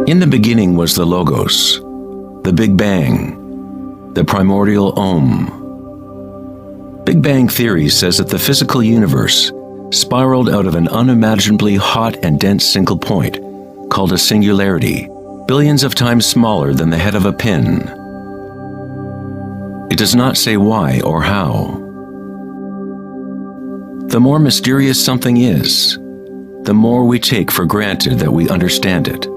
In the beginning was the Logos, the Big Bang, the primordial Om. Big Bang theory says that the physical universe spiraled out of an unimaginably hot and dense single point, called a singularity, billions of times smaller than the head of a pin. It does not say why or how. The more mysterious something is, the more we take for granted that we understand it.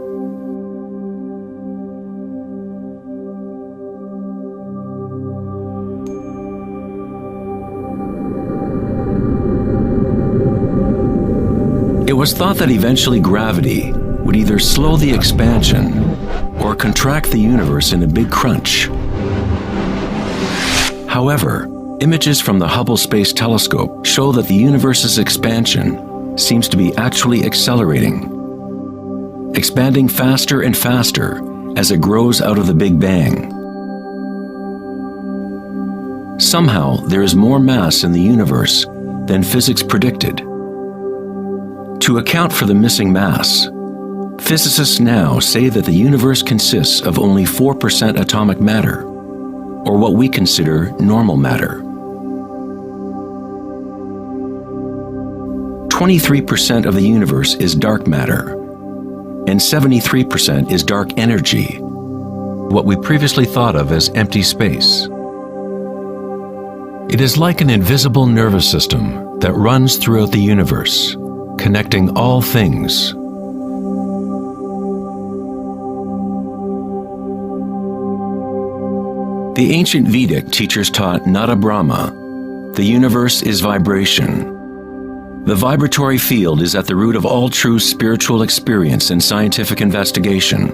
It was thought that eventually gravity would either slow the expansion or contract the universe in a big crunch. However, images from the Hubble Space Telescope show that the universe's expansion seems to be actually accelerating, expanding faster and faster as it grows out of the Big Bang. Somehow, there is more mass in the universe than physics predicted. To account for the missing mass, physicists now say that the universe consists of only 4% atomic matter, or what we consider normal matter. 23% of the universe is dark matter, and 73% is dark energy, what we previously thought of as empty space. It is like an invisible nervous system that runs throughout the universe, connecting all things. The ancient Vedic teachers taught Nada Brahma, the universe is vibration. The vibratory field is at the root of all true spiritual experience and scientific investigation.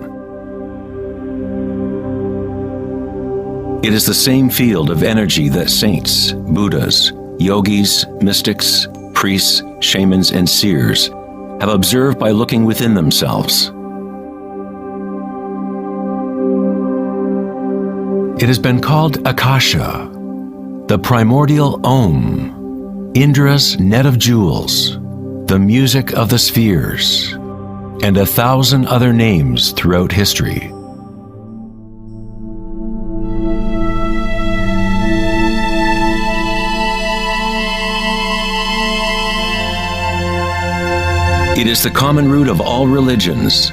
It is the same field of energy that saints, Buddhas, yogis, mystics, priests, shamans, and seers have observed by looking within themselves. It has been called Akasha, the primordial Om, Indra's net of jewels, the music of the spheres, and 1,000 other names throughout history. It is the common root of all religions.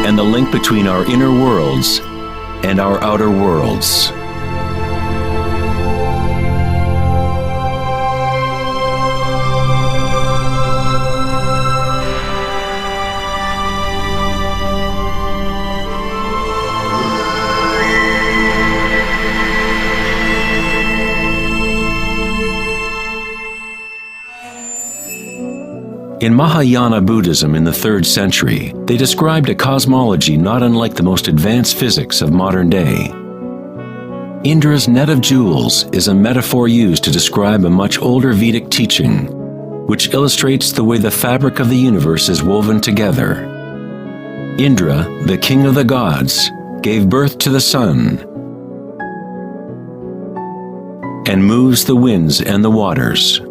And the link between our inner worlds and our outer worlds. In Mahayana Buddhism in the 3rd century, they described a cosmology not unlike the most advanced physics of modern day. Indra's net of jewels is a metaphor used to describe a much older Vedic teaching, which illustrates the way the fabric of the universe is woven together. Indra, the king of the gods, gave birth to the sun and moves the winds and the waters.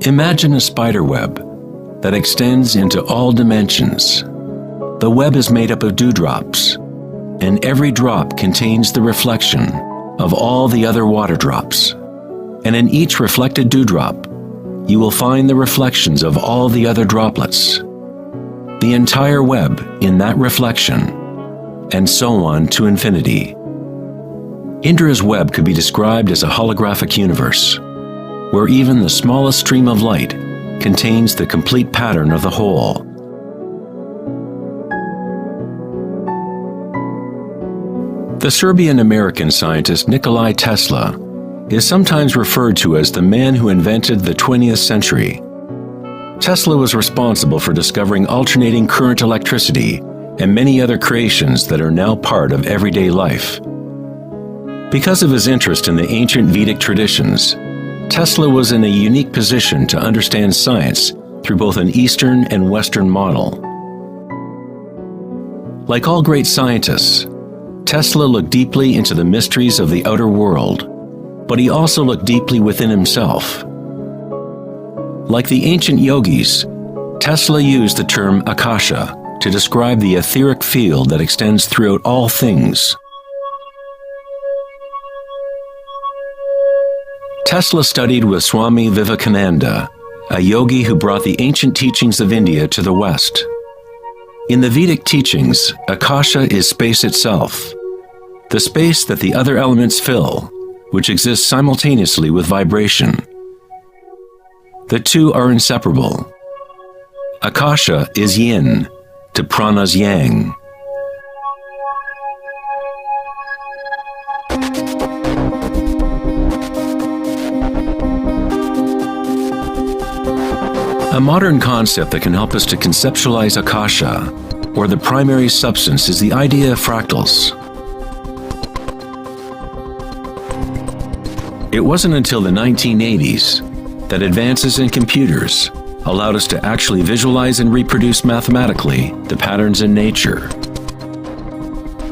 Imagine a spider web that extends into all dimensions. The web is made up of dewdrops, and every drop contains the reflection of all the other water drops. And in each reflected dewdrop, you will find the reflections of all the other droplets. The entire web in that reflection, and so on to infinity. Indra's web could be described as a holographic universe, where even the smallest stream of light contains the complete pattern of the whole. The Serbian-American scientist Nikola Tesla is sometimes referred to as the man who invented the 20th century. Tesla was responsible for discovering alternating current electricity and many other creations that are now part of everyday life. Because of his interest in the ancient Vedic traditions, Tesla was in a unique position to understand science through both an Eastern and Western model. Like all great scientists, Tesla looked deeply into the mysteries of the outer world, but he also looked deeply within himself. Like the ancient yogis, Tesla used the term Akasha to describe the etheric field that extends throughout all things. Tesla studied with Swami Vivekananda, a yogi who brought the ancient teachings of India to the West. In the Vedic teachings, Akasha is space itself, the space that the other elements fill, which exists simultaneously with vibration. The two are inseparable. Akasha is yin to prana's yang. A modern concept that can help us to conceptualize Akasha, or the primary substance, is the idea of fractals. It wasn't until the 1980s that advances in computers allowed us to actually visualize and reproduce mathematically the patterns in nature.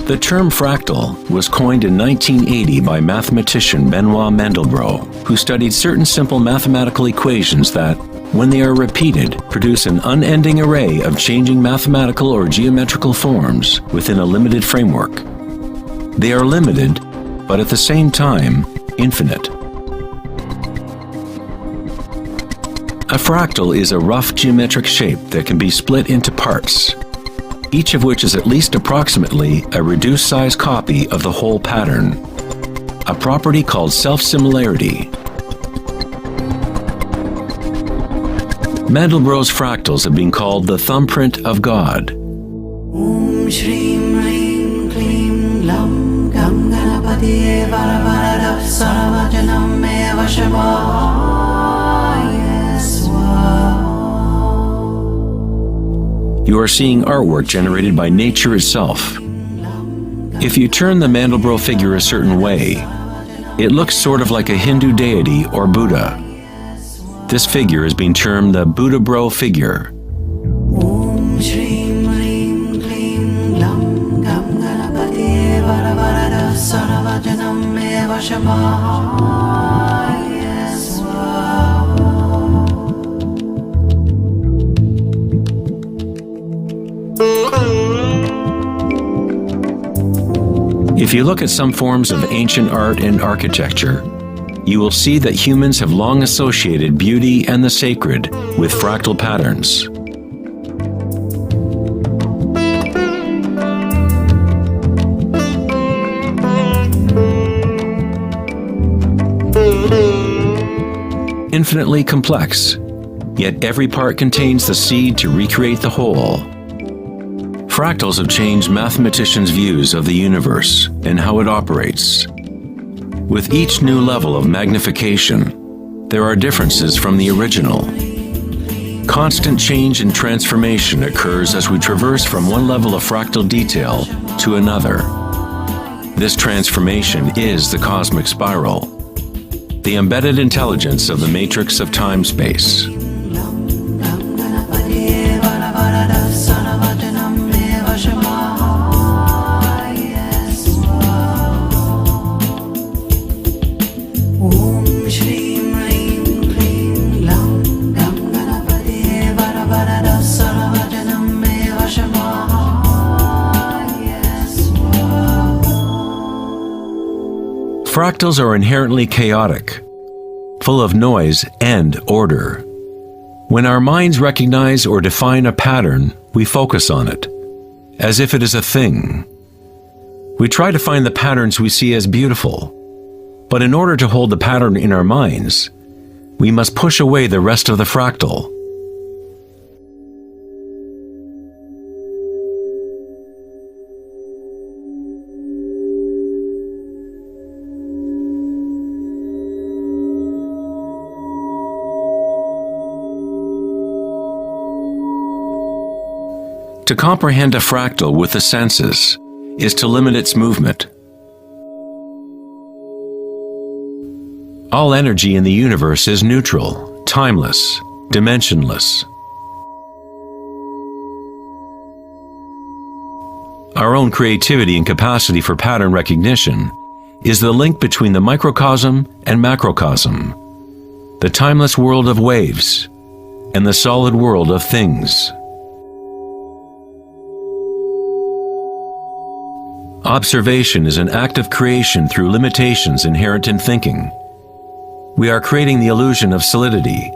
The term fractal was coined in 1980 by mathematician Benoit Mandelbrot, who studied certain simple mathematical equations that, when they are repeated, produce an unending array of changing mathematical or geometrical forms within a limited framework. They are limited, but at the same time, infinite. A fractal is a rough geometric shape that can be split into parts, each of which is at least approximately a reduced-size copy of the whole pattern, a property called self-similarity. Mandelbrot's fractals have been called the thumbprint of God. Om Shrim Hrim Klim Lam Gam Ganapatiye Varavarada Saravajanam Eva Shavaya Swaha. You are seeing artwork generated by nature itself. If you turn the Mandelbrot figure a certain way, it looks sort of like a Hindu deity or Buddha. This figure is being termed the Buddha-bro figure. Om Shrim Hrim Klim Lam Gam Ganapatiye Varavarada Saravajanam Eva Shavaya Swaha. If you look at some forms of ancient art and architecture, you will see that humans have long associated beauty and the sacred with fractal patterns. Infinitely complex, yet every part contains the seed to recreate the whole. Fractals have changed mathematicians' views of the universe and how it operates. With each new level of magnification, there are differences from the original. Constant change and transformation occurs as we traverse from one level of fractal detail to another. This transformation is the cosmic spiral, the embedded intelligence of the matrix of time-space. Fractals are inherently chaotic, full of noise and order. When our minds recognize or define a pattern, we focus on it, as if it is a thing. We try to find the patterns we see as beautiful, but in order to hold the pattern in our minds, we must push away the rest of the fractal. To comprehend a fractal with the senses is to limit its movement. All energy in the universe is neutral, timeless, dimensionless. Our own creativity and capacity for pattern recognition is the link between the microcosm and macrocosm, the timeless world of waves, and the solid world of things. Observation is an act of creation through limitations inherent in thinking. We are creating the illusion of solidity,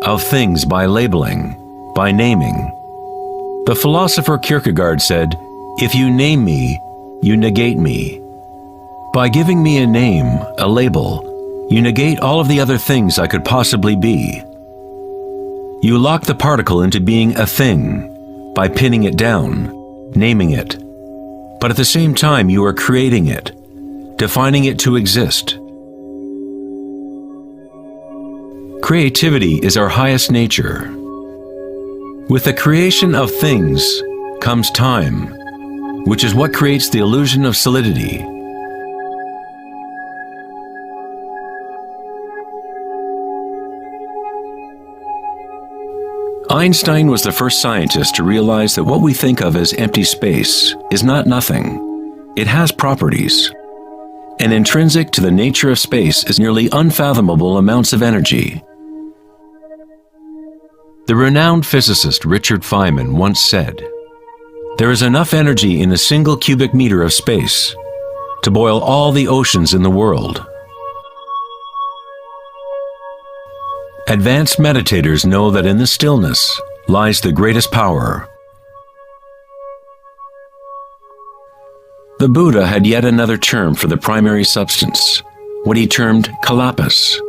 of things by labeling, by naming. The philosopher Kierkegaard said, "If you name me, you negate me." By giving me a name, a label, you negate all of the other things I could possibly be. You lock the particle into being a thing by pinning it down, naming it. But at the same time, you are creating it, defining it to exist. Creativity is our highest nature. With the creation of things comes time, which is what creates the illusion of solidity. Einstein was the first scientist to realize that what we think of as empty space is not nothing. It has properties. And intrinsic to the nature of space is nearly unfathomable amounts of energy. The renowned physicist Richard Feynman once said, "There is enough energy in a single cubic meter of space to boil all the oceans in the world." Advanced meditators know that in the stillness lies the greatest power. The Buddha had yet another term for the primary substance, what he termed kalpas,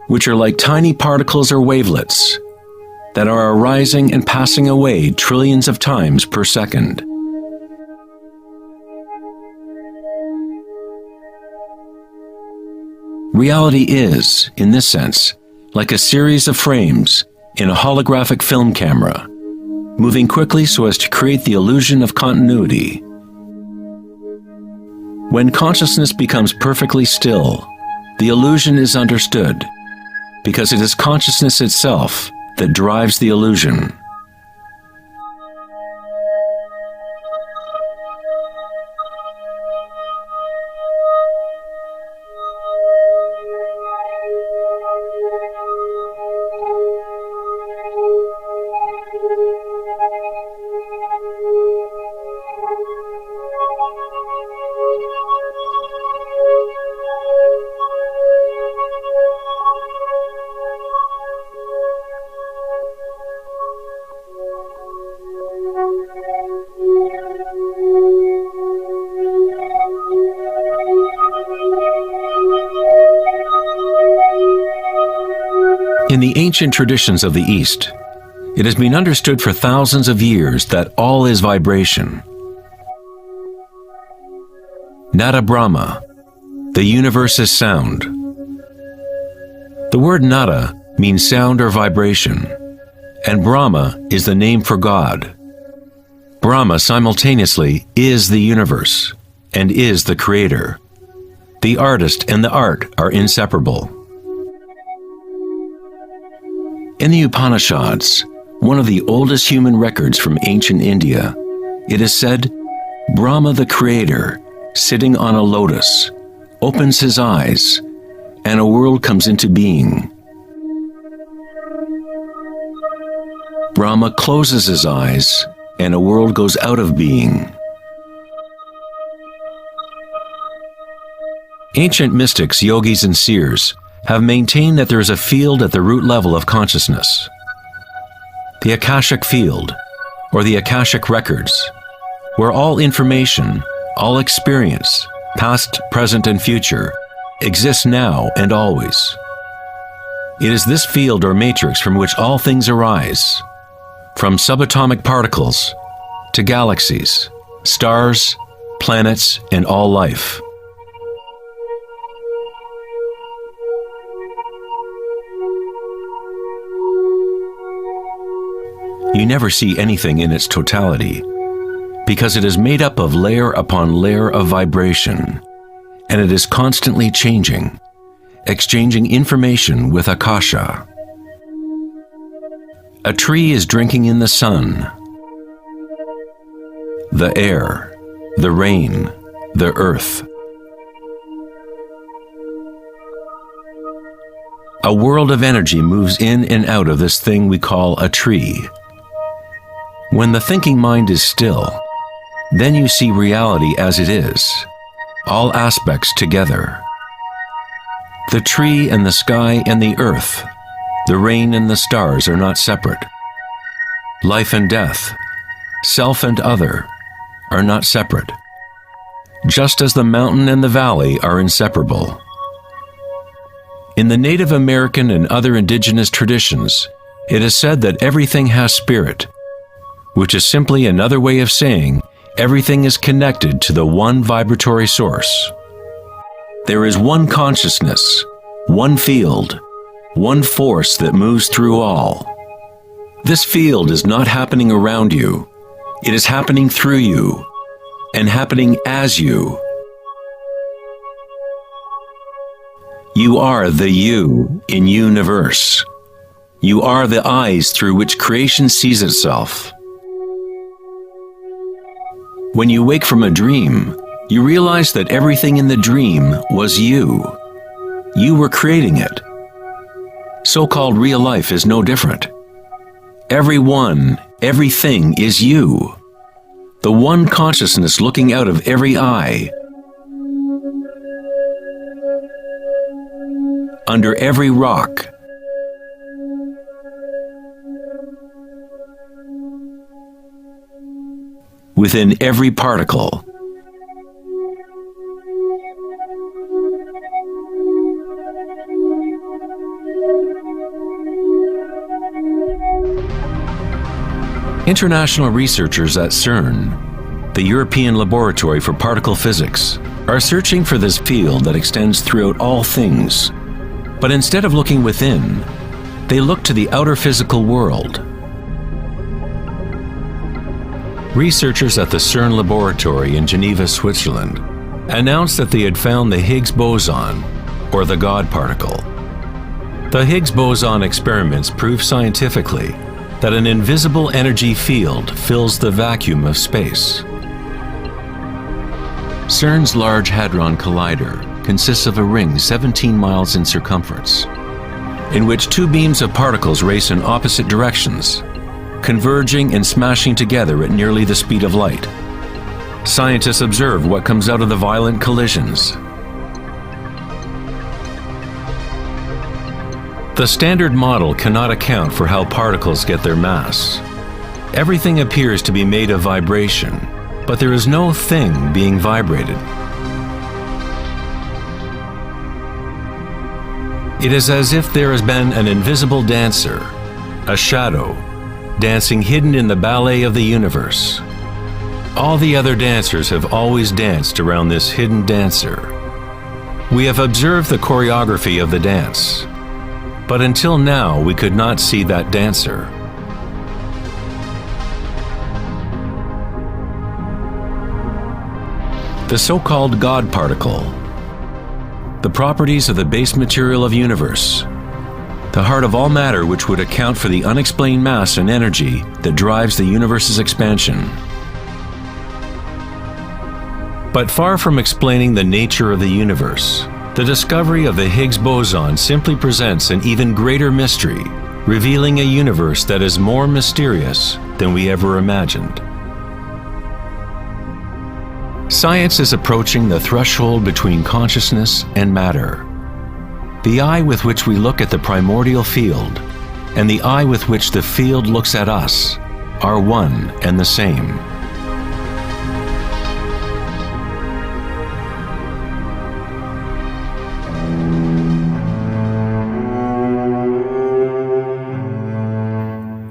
which are like tiny particles or wavelets that are arising and passing away trillions of times per second. Reality is, in this sense, like a series of frames in a holographic film camera, moving quickly so as to create the illusion of continuity. When consciousness becomes perfectly still, the illusion is understood, because it is consciousness itself that drives the illusion. In the ancient traditions of the East, it has been understood for thousands of years that all is vibration. Nada Brahma, the universe is sound. The word nada means sound or vibration, and Brahma is the name for God. Brahma simultaneously is the universe and is the creator. The artist and the art are inseparable. In the Upanishads, one of the oldest human records from ancient India, it is said, Brahma the creator, sitting on a lotus, opens his eyes, and a world comes into being. Brahma closes his eyes, and a world goes out of being. Ancient mystics, yogis, and seers have maintained that there is a field at the root level of consciousness. The Akashic Field, or the Akashic Records, where all information, all experience, past, present, and future, exists now and always. It is this field or matrix from which all things arise, from subatomic particles to galaxies, stars, planets, and all life. You never see anything in its totality, because it is made up of layer upon layer of vibration, and it is constantly changing, exchanging information with Akasha. A tree is drinking in the sun, the air, the rain, the earth. a world of energy moves in and out of this thing we call a tree. When the thinking mind is still, then you see reality as it is, all aspects together. The tree and the sky and the earth, the rain and the stars are not separate. Life and death, self and other, are not separate, just as the mountain and the valley are inseparable. In the Native American and other indigenous traditions, it is said that everything has spirit, which is simply another way of saying everything is connected to the one vibratory source. There is one consciousness, one field, one force that moves through all. This field is not happening around you, it is happening through you, and happening as you. You are the you in universe. You are the eyes through which creation sees itself. When you wake from a dream, you realize that everything in the dream was you. You were creating it. So-called real life is no different. Everyone, everything is you. The one consciousness looking out of every eye. Under every rock. Within every particle. International researchers at CERN, the European Laboratory for Particle Physics, are searching for this field that extends throughout all things. But instead of looking within, they look to the outer physical world. Researchers at the CERN laboratory in Geneva, Switzerland, announced that they had found the Higgs Boson, or the God particle. The Higgs Boson experiments prove scientifically that an invisible energy field fills the vacuum of space. CERN's Large Hadron Collider consists of a ring 17 miles in circumference, in which two beams of particles race in opposite directions, converging and smashing together at nearly the speed of light. Scientists observe what comes out of the violent collisions. The standard model cannot account for how particles get their mass. Everything appears to be made of vibration, but there is no thing being vibrated. It is as if there has been an invisible dancer, a shadow, dancing hidden in the ballet of the universe. All the other dancers have always danced around this hidden dancer. We have observed the choreography of the dance, but until now we could not see that dancer. The so-called God particle, the properties of the base material of universe, the heart of all matter which would account for the unexplained mass and energy that drives the universe's expansion. But far from explaining the nature of the universe, the discovery of the Higgs boson simply presents an even greater mystery, revealing a universe that is more mysterious than we ever imagined. Science is approaching the threshold between consciousness and matter. The eye with which we look at the primordial field and the eye with which the field looks at us are one and the same.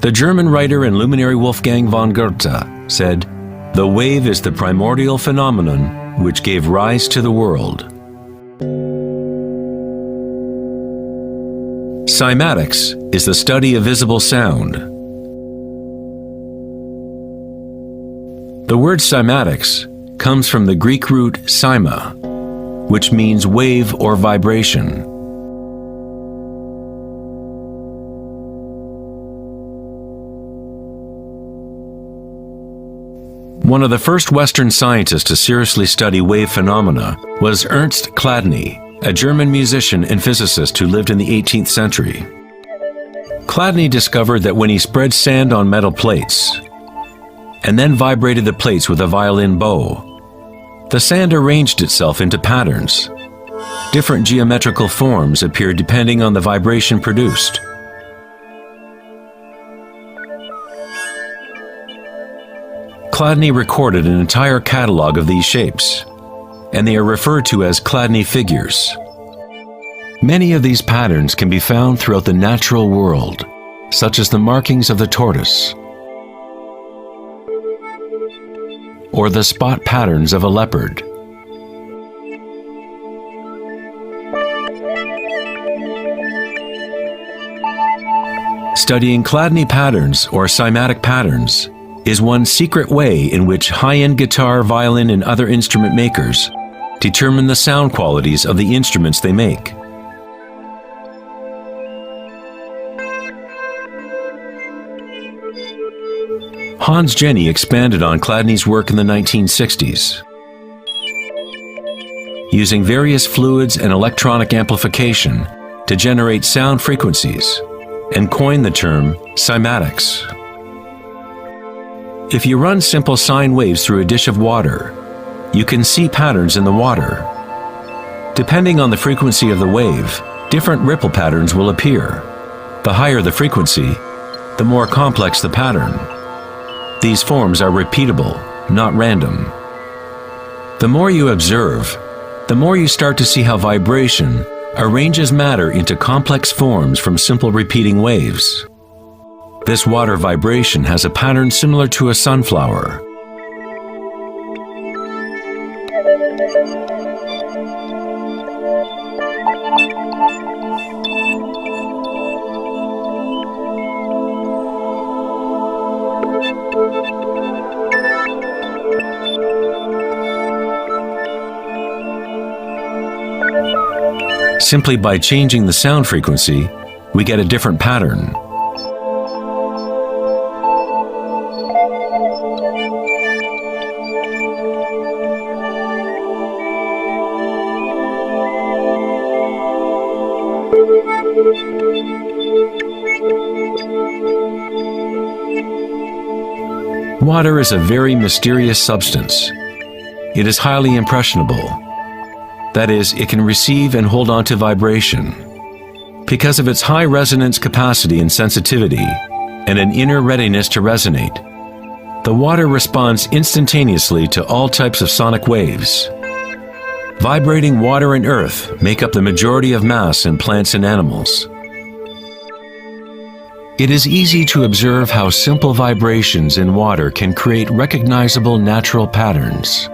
The German writer and luminary Wolfgang von Goethe said, "The wave is the primordial phenomenon which gave rise to the world." Cymatics is the study of visible sound. The word cymatics comes from the Greek root cyma, which means wave or vibration. One of the first Western scientists to seriously study wave phenomena was Ernst Chladni, a German musician and physicist who lived in the 18th century. Chladni discovered that when he spread sand on metal plates and then vibrated the plates with a violin bow, the sand arranged itself into patterns. Different geometrical forms appeared depending on the vibration produced. Chladni recorded an entire catalog of these shapes, and they are referred to as Chladni figures. Many of these patterns can be found throughout the natural world, such as the markings of the tortoise or the spot patterns of a leopard. Studying Chladni patterns or cymatic patterns is one secret way in which high-end guitar, violin, and other instrument makers determine the sound qualities of the instruments they make. Hans Jenny expanded on Chladni's work in the 1960s. Using various fluids and electronic amplification to generate sound frequencies, and coined the term cymatics. If you run simple sine waves through a dish of water, you can see patterns in the water. Depending on the frequency of the wave, different ripple patterns will appear. The higher the frequency, the more complex the pattern. These forms are repeatable, not random. The more you observe, the more you start to see how vibration arranges matter into complex forms from simple repeating waves. This water vibration has a pattern similar to a sunflower. Simply by changing the sound frequency, we get a different pattern. Water is a very mysterious substance. It is highly impressionable. That is, it can receive and hold on to vibration. Because of its high resonance capacity and sensitivity, and an inner readiness to resonate, the water responds instantaneously to all types of sonic waves. Vibrating water and earth make up the majority of mass in plants and animals. It is easy to observe how simple vibrations in water can create recognizable natural patterns.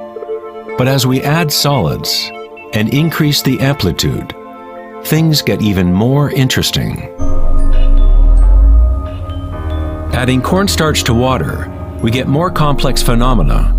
But as we add solids and increase the amplitude, things get even more interesting. Adding cornstarch to water, we get more complex phenomena.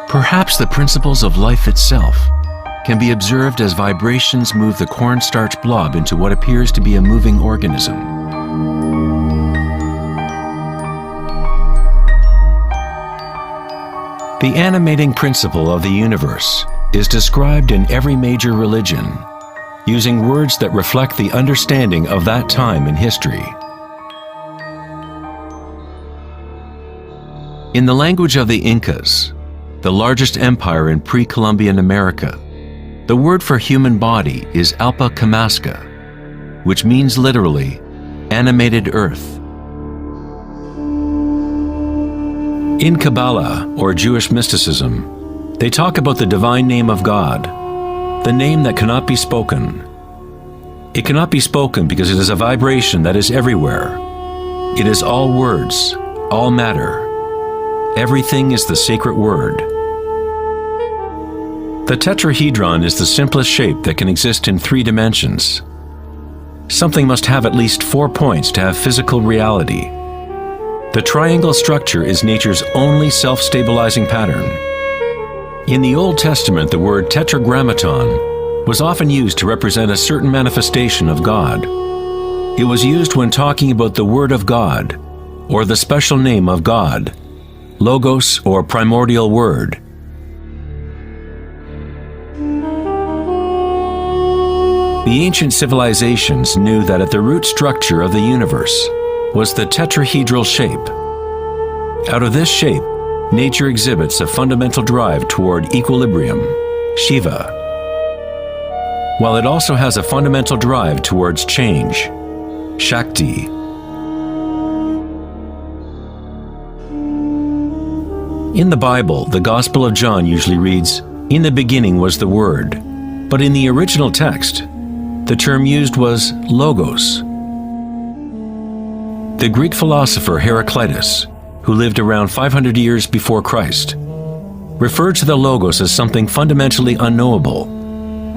Perhaps the principles of life itself can be observed as vibrations move the cornstarch blob into what appears to be a moving organism. The animating principle of the universe is described in every major religion, using words that reflect the understanding of that time in history. In the language of the Incas, the largest empire in pre-Columbian America, the word for human body is Alpa Kamasca, which means literally, animated earth. In Kabbalah, or Jewish mysticism, they talk about the divine name of God, the name that cannot be spoken. It cannot be spoken because it is a vibration that is everywhere. It is all words, all matter. Everything is the sacred word. The tetrahedron is the simplest shape that can exist in 3 dimensions. Something must have at least 4 points to have physical reality. The triangle structure is nature's only self-stabilizing pattern. In the Old Testament, the word Tetragrammaton was often used to represent a certain manifestation of God. It was used when talking about the Word of God, or the special name of God, Logos or primordial Word. The ancient civilizations knew that at the root structure of the universe was the tetrahedral shape. Out of this shape, nature exhibits a fundamental drive toward equilibrium, Shiva, while it also has a fundamental drive towards change, Shakti. In the Bible, the Gospel of John usually reads, "In the beginning was the Word," but in the original text, the term used was logos. The Greek philosopher Heraclitus, who lived around 500 years before Christ, referred to the logos as something fundamentally unknowable,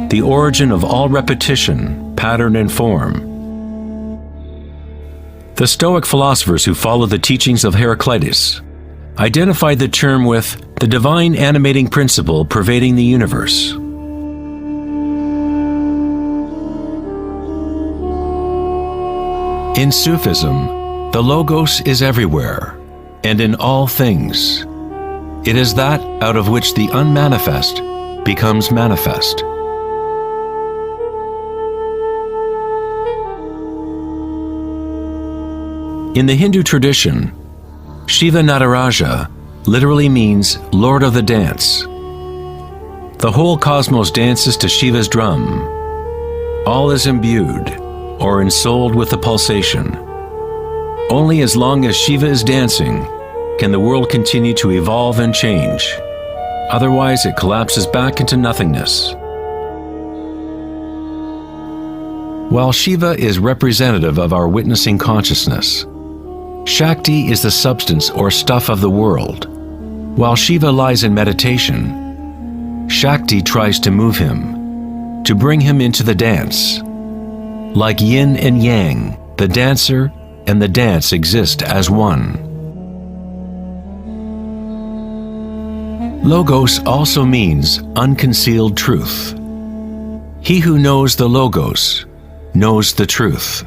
the origin of all repetition, pattern, and form. The Stoic philosophers who followed the teachings of Heraclitus identified the term with the divine animating principle pervading the universe. In Sufism, the Logos is everywhere and in all things. It is that out of which the unmanifest becomes manifest. In the Hindu tradition, Shiva Nataraja literally means Lord of the Dance. The whole cosmos dances to Shiva's drum. All is imbued or ensouled with the pulsation. Only as long as Shiva is dancing can the world continue to evolve and change. Otherwise, it collapses back into nothingness. While Shiva is representative of our witnessing consciousness, Shakti is the substance or stuff of the world. While Shiva lies in meditation, Shakti tries to move him, to bring him into the dance. Like yin and yang, the dancer and the dance exist as one. Logos also means unconcealed truth. He who knows the Logos knows the truth.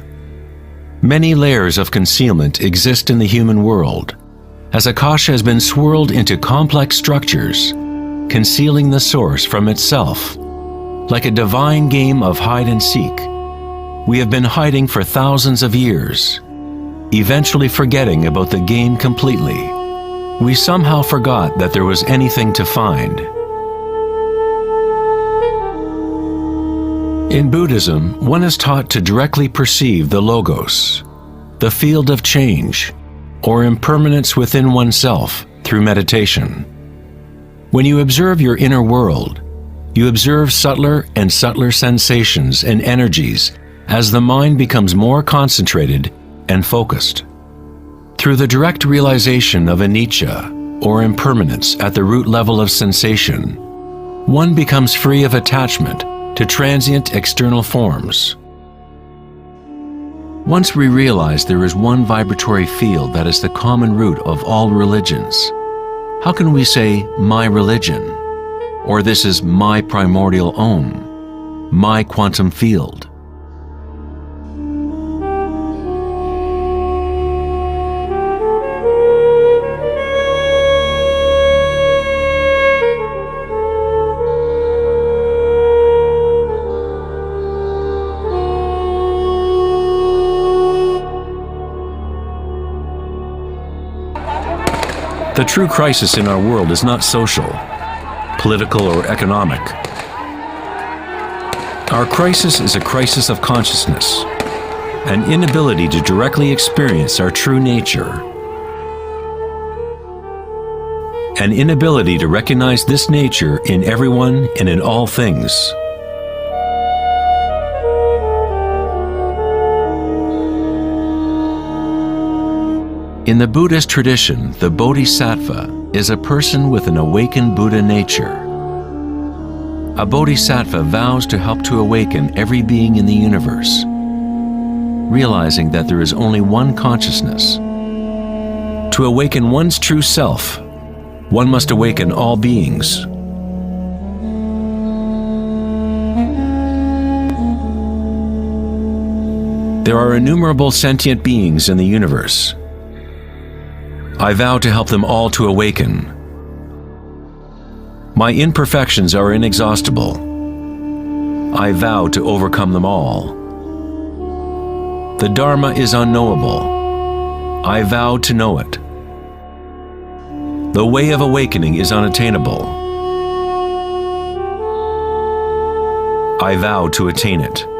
Many layers of concealment exist in the human world, as Akasha has been swirled into complex structures, concealing the source from itself. Like a divine game of hide and seek, we have been hiding for thousands of years, eventually forgetting about the game completely. We somehow forgot that there was anything to find. In Buddhism, one is taught to directly perceive the Logos, the field of change, or impermanence within oneself through meditation. When you observe your inner world, you observe subtler and subtler sensations and energies as the mind becomes more concentrated and focused. Through the direct realization of anicca, or impermanence at the root level of sensation, one becomes free of attachment to transient external forms. Once we realize there is one vibratory field that is the common root of all religions, how can we say, my religion? Or this is my primordial Om, my quantum field? The true crisis in our world is not social, political, or economic. Our crisis is a crisis of consciousness, an inability to directly experience our true nature, an inability to recognize this nature in everyone and in all things. In the Buddhist tradition, the Bodhisattva is a person with an awakened Buddha nature. A Bodhisattva vows to help to awaken every being in the universe, realizing that there is only one consciousness. To awaken one's true self, one must awaken all beings. There are innumerable sentient beings in the universe. I vow to help them all to awaken. My imperfections are inexhaustible. I vow to overcome them all. The Dharma is unknowable. I vow to know it. The way of awakening is unattainable. I vow to attain it.